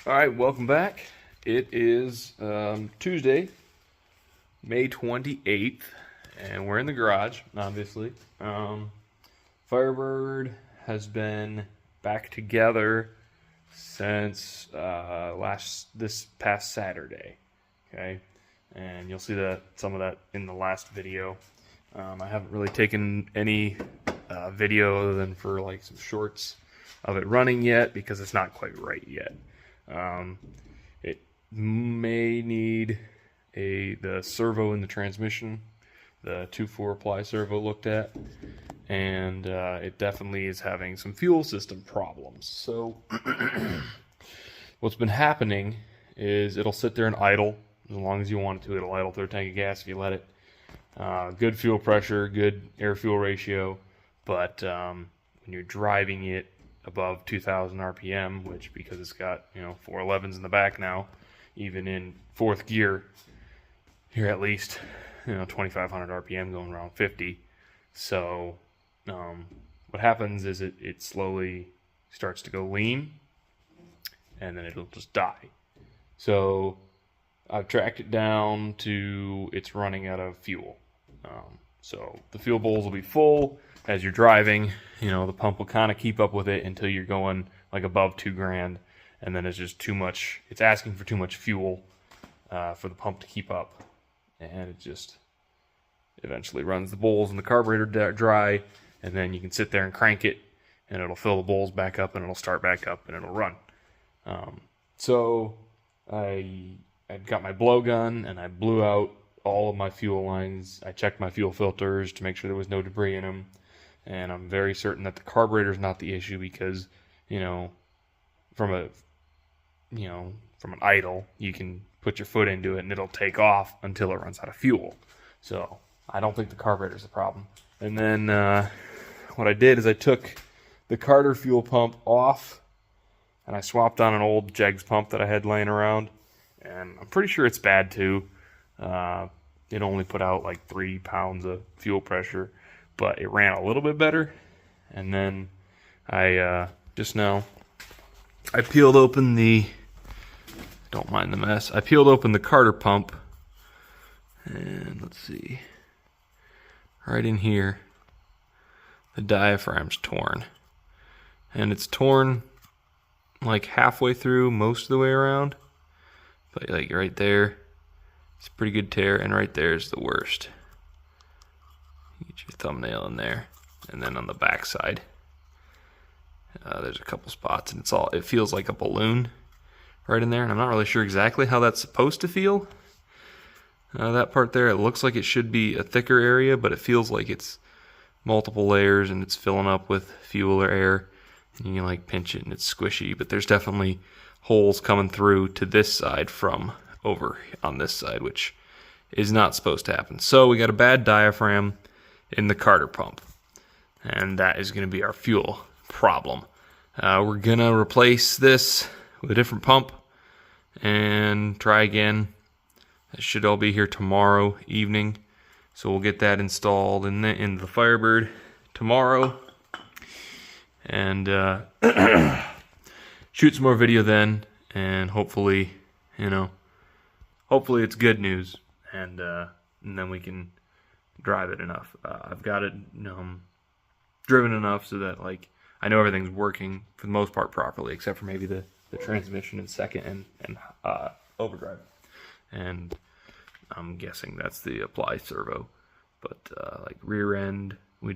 All right, welcome back. It is Tuesday, May 28th, and we're in the garage, obviously. Firebird has been back together since this past Saturday, okay? And you'll see some of that in the last video. I haven't really taken any video other than for like some shorts of it running yet because it's not quite right yet. It may need the servo in the transmission, the 2.4 ply servo looked at, and it definitely is having some fuel system problems. So what's been happening is it'll sit there and idle as long as you want it to. It'll idle through a tank of gas if you let it. Good fuel pressure, good air-fuel ratio, but when you're driving it above 2,000 RPM, which because it's got 411s in the back now, even in fourth gear, you're at least 2,500 RPM going around 50. So what happens is it slowly starts to go lean, and then it'll just die. So I've tracked it down to it's running out of fuel. So the fuel bowls will be full as you're driving. The pump will kind of keep up with it until you're going like above 2 grand, and then it's just too much. It's asking for too much fuel for the pump to keep up, and it just eventually runs the bowls and the carburetor dry, and then you can sit there and crank it, and it'll fill the bowls back up, and it'll start back up, and it'll run. So I got my blowgun, and I blew out all of my fuel lines. I checked my fuel filters to make sure there was no debris in them, and I'm very certain that the carburetor is not the issue because from an idle you can put your foot into it and it'll take off until it runs out of fuel. So I don't think the carburetor is the problem. And then what I did is I took the Carter fuel pump off and I swapped on an old Jegs pump that I had laying around, and I'm pretty sure it's bad too. It only put out like 3 pounds of fuel pressure, but it ran a little bit better. And then I peeled open don't mind the mess. I peeled open the Carter pump, and let's see, right in here, the diaphragm's torn, and it's torn like halfway through, most of the way around, but like right there, it's a pretty good tear, and right there is the worst. Get your thumbnail in there, and then on the back side, there's a couple spots, and it feels like a balloon right in there, and I'm not really sure exactly how that's supposed to feel. That part there, it looks like it should be a thicker area, but it feels like it's multiple layers, and it's filling up with fuel or air, and you can like pinch it, and it's squishy, but there's definitely holes coming through to this side from over on this side, which is not supposed to happen. So we got a bad diaphragm in the Carter pump, and that is going to be our fuel problem. We're going to replace this with a different pump and try again. It should all be here tomorrow evening, so we'll get that installed in the Firebird tomorrow, and shoot some more video then, and hopefully it's good news, and then we can drive it enough. I've got it driven enough so that like I know everything's working for the most part properly, except for maybe the transmission in second and overdrive. And I'm guessing that's the apply servo. But like rear end, we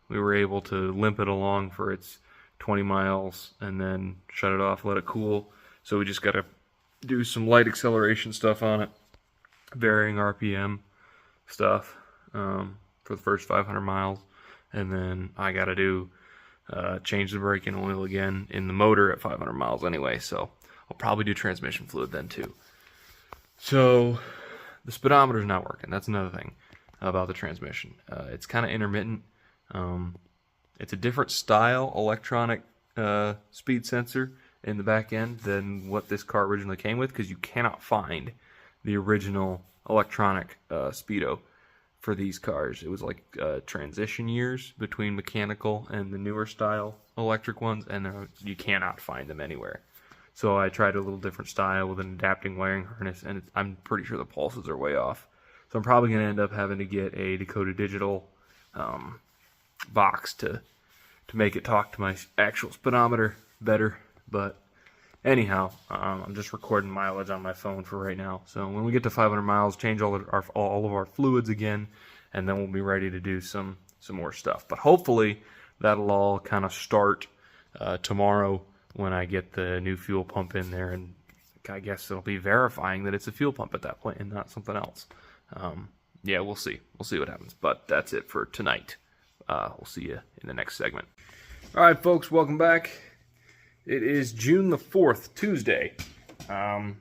were able to limp it along for its 20 miles and then shut it off, let it cool. So we just got to do some light acceleration stuff on it, varying RPM stuff for the first 500 miles, and then I got to do change the braking oil again in the motor at 500 miles anyway, so I'll probably do transmission fluid then too. So the speedometer's not working. That's another thing about the transmission. It's kind of intermittent. It's a different style electronic speed sensor in the back end than what this car originally came with, because you cannot find the original electronic speedo for these cars. It was like transition years between mechanical and the newer style electric ones, and you cannot find them anywhere. So I tried a little different style with an adapting wiring harness, and I'm pretty sure the pulses are way off. So I'm probably going to end up having to get a Dakota Digital box to make it talk to my actual speedometer better. But anyhow, I'm just recording mileage on my phone for right now. So when we get to 500 miles, change all of our fluids again, and then we'll be ready to do some more stuff. But hopefully that'll all kind of start tomorrow when I get the new fuel pump in there, and I guess it'll be verifying that it's a fuel pump at that point and not something else. Yeah, we'll see. We'll see what happens. But that's it for tonight. We'll see you in the next segment. All right, folks, welcome back. It is June the 4th, Tuesday. Haven't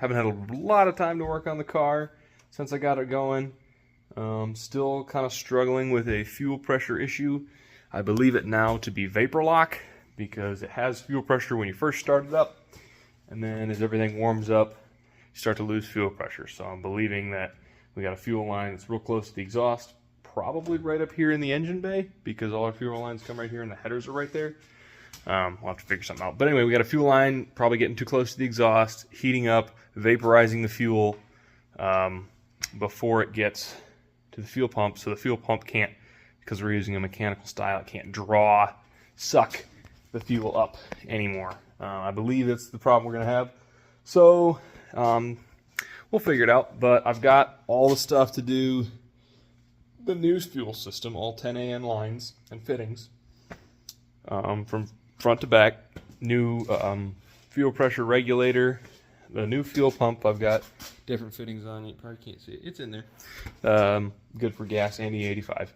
had a lot of time to work on the car since I got it going. Still kind of struggling with a fuel pressure issue. I believe it now to be vapor lock, because it has fuel pressure when you first start it up, and then as everything warms up, you start to lose fuel pressure. So I'm believing that we got a fuel line that's real close to the exhaust, probably right up here in the engine bay, because all our fuel lines come right here and the headers are right there. We'll have to figure something out. But anyway, we got a fuel line probably getting too close to the exhaust, heating up, vaporizing the fuel before it gets to the fuel pump. So the fuel pump can't, because we're using a mechanical style, it can't suck the fuel up anymore. I believe that's the problem we're going to have. So we'll figure it out. But I've got all the stuff to do the new fuel system, all 10AN lines and fittings, from front to back. New fuel pressure regulator, the new fuel pump. I've got different fittings on. You probably can't see it. It's in there. Good for gas and E85.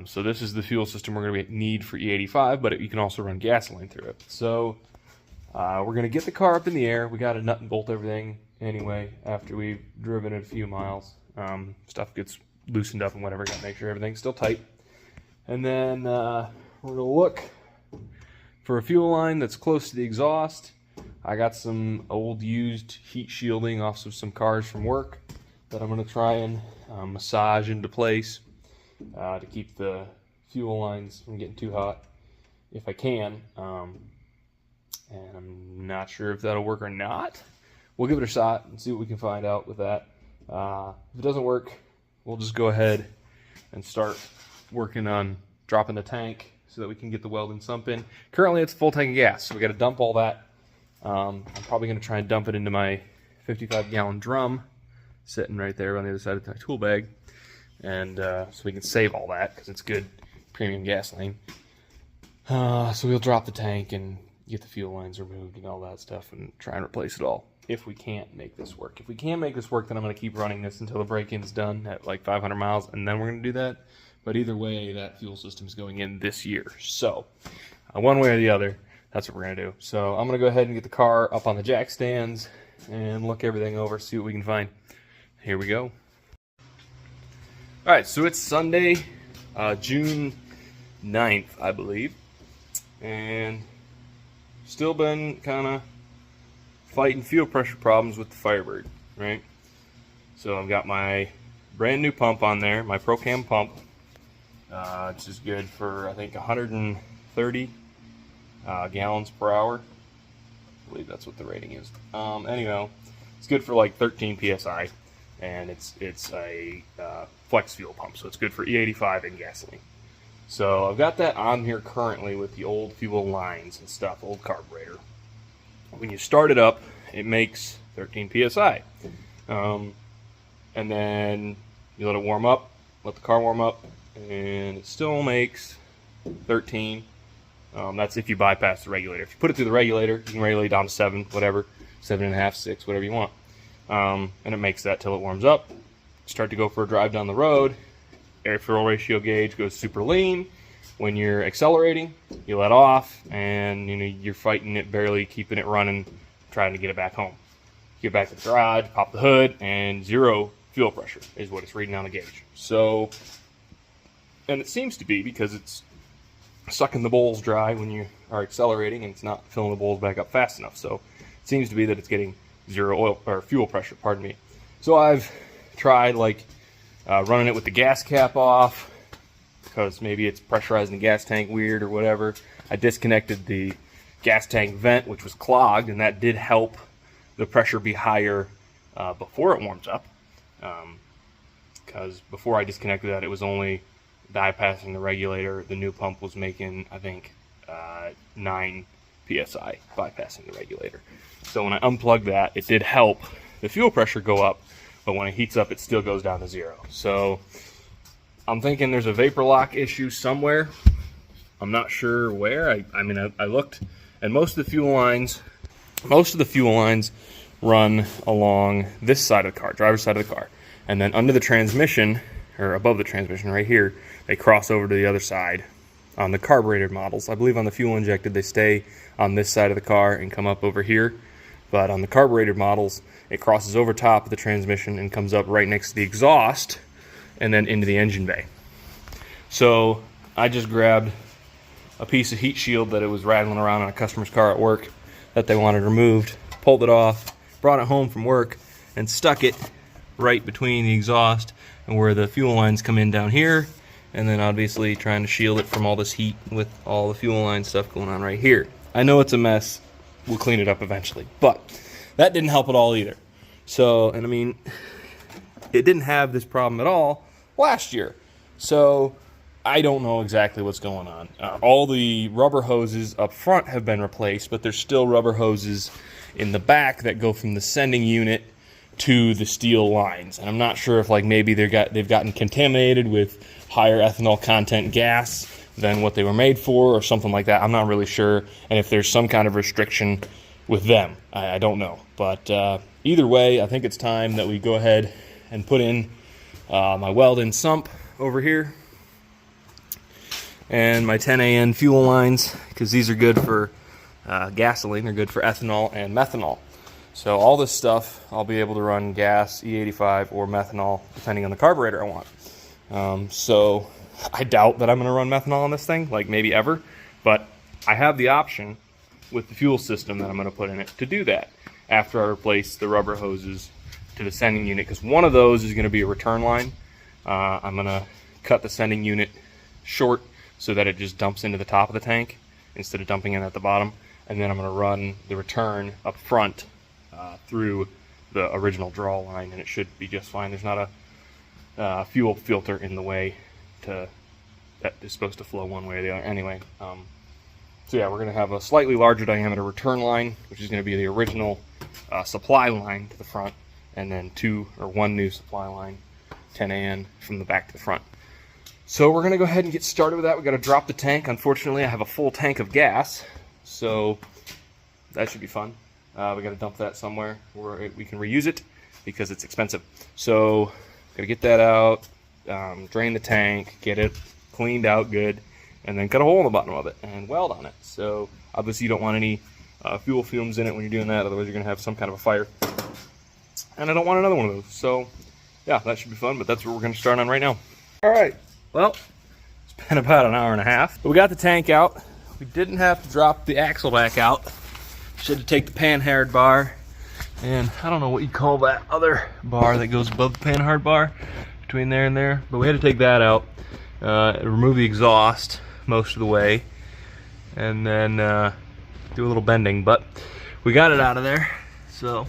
So this is the fuel system we're going to need for E85, but you can also run gasoline through it. So we're going to get the car up in the air. We got to nut and bolt everything anyway after we've driven it a few miles. Stuff gets loosened up and whatever. Got to make sure everything's still tight. And then we're going to look for a fuel line that's close to the exhaust. I got some old used heat shielding off of some cars from work that I'm going to try and massage into place to keep the fuel lines from getting too hot if I can. And I'm not sure if that'll work or not. We'll give it a shot and see what we can find out with that. If it doesn't work, we'll just go ahead and start working on dropping the tank so that we can get the welding sump in. Currently it's a full tank of gas, so we got to dump all that. I'm probably going to try and dump it into my 55-gallon drum sitting right there on the other side of my tool bag, and so we can save all that because it's good premium gasoline. So we'll drop the tank and get the fuel lines removed and all that stuff and try and replace it all if we can't make this work. If we can't make this work, then I'm going to keep running this until the break-in's done at like 500 miles, and then we're going to do that. But either way, that fuel system is going in this year. So one way or the other, that's what we're going to do. So I'm going to go ahead and get the car up on the jack stands and look everything over, see what we can find. Here we go. All right, so it's Sunday, June 9th, I believe. And still been kind of fighting fuel pressure problems with the Firebird, right? So I've got my brand new pump on there, my ProCam pump, which is good for, I think, 130 gallons per hour. I believe that's what the rating is. Anyway, it's good for like 13 psi, and it's a flex fuel pump, so it's good for E85 and gasoline. So I've got that on here currently with the old fuel lines and stuff, old carburetor. When you start it up, it makes 13 psi, and then you let it warm up, let the car warm up, and it still makes 13. That's if you bypass the regulator. If you put it through the regulator, you can regulate down to 7, whatever, 7.5, 6, whatever you want. And it makes that till it warms up. Start to go for a drive down the road. Air-fuel ratio gauge goes super lean. When you're accelerating, you let off, and you're fighting it, barely keeping it running, trying to get it back home. Get back to the garage, pop the hood, and 0 fuel pressure is what it's reading on the gauge. So, and it seems to be because it's sucking the bowls dry when you are accelerating, and it's not filling the bowls back up fast enough. So it seems to be that it's getting 0 oil or fuel pressure, pardon me. So I've tried running it with the gas cap off, because maybe it's pressurizing the gas tank weird or whatever. I disconnected the gas tank vent, which was clogged, and that did help the pressure be higher before it warms up. Because before I disconnected that, it was only bypassing the regulator. The new pump was making, I think, 9 psi bypassing the regulator. So when I unplugged that, it did help the fuel pressure go up, but when it heats up, it still goes down to 0. So I'm thinking there's a vapor lock issue somewhere. I'm not sure where. I mean, I looked, and most of the fuel lines run along this side of the car, driver's side of the car. And then under the transmission, or above the transmission right here, they cross over to the other side on the carbureted models. I believe on the fuel injected, they stay on this side of the car and come up over here. But on the carbureted models, it crosses over top of the transmission and comes up right next to the exhaust and then into the engine bay. So I just grabbed a piece of heat shield that it was rattling around on a customer's car at work that they wanted removed, pulled it off, brought it home from work, and stuck it right between the exhaust and where the fuel lines come in down here, and then obviously trying to shield it from all this heat with all the fuel line stuff going on right here. I know it's a mess. We'll clean it up eventually, but that didn't help at all either. So, and I mean, it didn't have this problem at all last year. So I don't know exactly what's going on. All the rubber hoses up front have been replaced, but there's still rubber hoses in the back that go from the sending unit to the steel lines. And I'm not sure if like maybe they've gotten contaminated with higher ethanol content gas than what they were made for or something like that. I'm not really sure. And if there's some kind of restriction with them, I don't know. But either way, I think it's time that we go ahead and put in my weld-in sump over here and my 10AN fuel lines, because these are good for gasoline. They're good for ethanol and methanol. So all this stuff, I'll be able to run gas, E85, or methanol, depending on the carburetor I want. So I doubt that I'm going to run methanol on this thing, like maybe ever, but I have the option with the fuel system that I'm going to put in it to do that after I replace the rubber hoses to the sending unit, because one of those is going to be a return line. I'm going to cut the sending unit short so that it just dumps into the top of the tank instead of dumping in at the bottom, and then I'm going to run the return up front through the original draw line, and it should be just fine. There's not a fuel filter in the way that is supposed to flow one way or the other anyway. So yeah, we're going to have a slightly larger diameter return line, which is going to be the original supply line to the front, and then one new supply line, 10AN, from the back to the front. So we're going to go ahead and get started with that. We've got to drop the tank. Unfortunately, I have a full tank of gas, so that should be fun. We got to dump that somewhere where we can reuse it because it's expensive. So got to get that out, drain the tank, get it cleaned out good, and then cut a hole in the bottom of it and weld on it. So obviously you don't want any fuel fumes in it when you're doing that, otherwise you're going to have some kind of a fire. And I don't want another one of those. So yeah, that should be fun, but that's what we're going to start on right now. All right, well, it's been about an hour and a half. But we got the tank out. We didn't have to drop the axle back out. Should have taken the panhard bar, and I don't know what you call that other bar that goes above the panhard bar, between there and there, but we had to take that out, remove the exhaust most of the way, and then do a little bending, but we got it out of there. So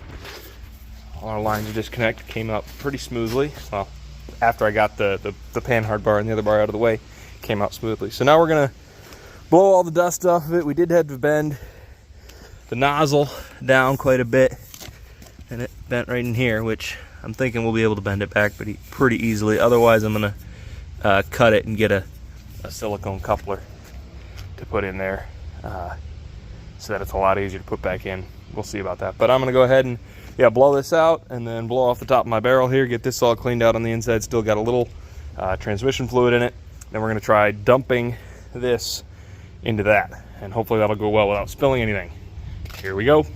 all our lines are disconnected, came out pretty smoothly. Well, after I got the panhard bar and the other bar out of the way, came out smoothly. So now we're gonna blow all the dust off of it. We did have to bend the nozzle down quite a bit, and it bent right in here, which I'm thinking we'll be able to bend it back pretty easily. Otherwise, I'm gonna cut it and get a silicone coupler to put in there so that it's a lot easier to put back in. We'll see about that. But I'm gonna go ahead and blow this out and then blow off the top of my barrel here, get this all cleaned out on the inside. Still got a little transmission fluid in it. Then we're gonna try dumping this into that, and hopefully that'll go well without spilling anything. Here we go.